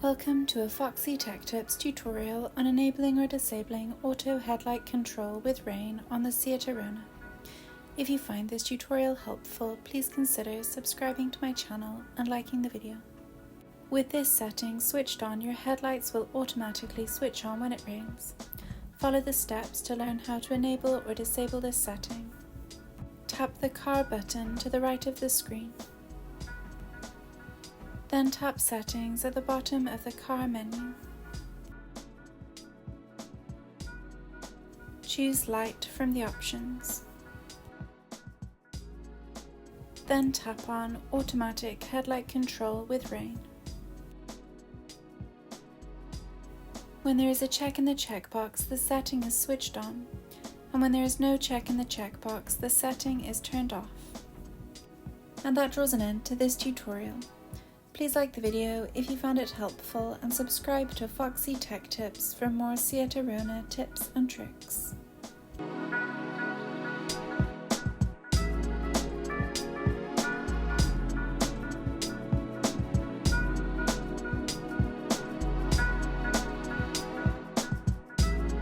Welcome to a Foxy Tech Tips tutorial on enabling or disabling auto headlight control with rain on the Seat Arona. If you find this tutorial helpful, please consider subscribing to my channel and liking the video. With this setting switched on, your headlights will automatically switch on when it rains. Follow the steps to learn how to enable or disable this setting. Tap the car button to the right of the screen. Then tap Settings at the bottom of the car menu. Choose Light from the options. Then tap on Automatic Headlight Control with Rain. When there is a check in the checkbox, the setting is switched on, and when there is no check in the checkbox, the setting is turned off. And that draws an end to this tutorial. Please like the video if you found it helpful and subscribe to Foxy Tech Tips for more Seat Arona tips and tricks.